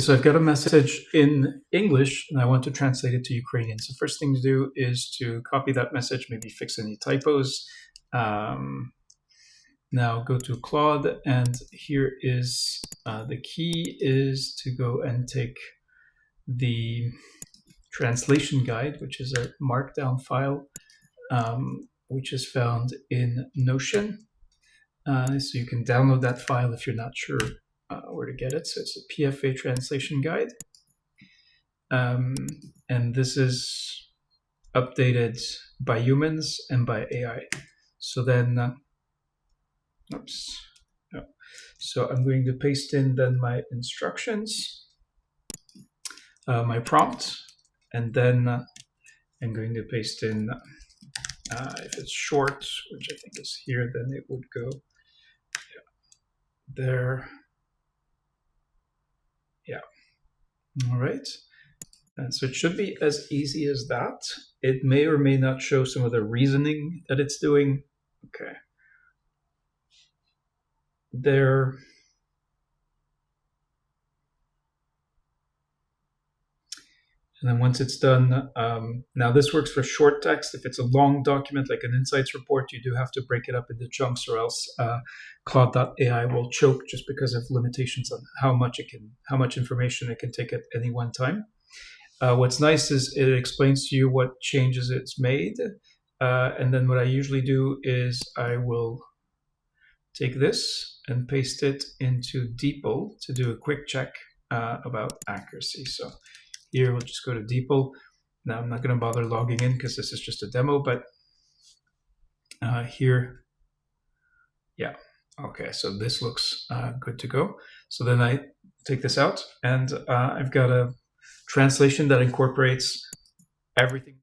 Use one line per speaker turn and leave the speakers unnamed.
So I've got a message in English and I want to translate it to Ukrainian. So first thing to do is to copy that message, maybe fix any typos. Now go to Claude, and here is the key is to go and take the translation guide, which is a markdown file, which is found in Notion. So you can download that file if you're not sure where to get it. So it's a PFA translation guide. And this is updated by humans and by AI. So then, So I'm going to paste in then my instructions, my prompt, and then I'm going to paste in, if it's short, which I think is here, then it would go there. Yeah. All right. And so it should be as easy as that. It may or may not show some of the reasoning that it's doing. Okay. There. And then once it's done, now this works for short text. If it's a long document, like an insights report, you do have to break it up into chunks, or else Claude.ai will choke just because of limitations on how much information it can take at any one time. What's nice is it explains to you what changes it's made. And then what I usually do is I will take this and paste it into DeepL to do a quick check about accuracy. So here we'll just go to DeepL. Now I'm not going to bother logging in because this is just a demo, but here, yeah, okay, so this looks good to go. So then I take this out, and I've got a translation that incorporates everything.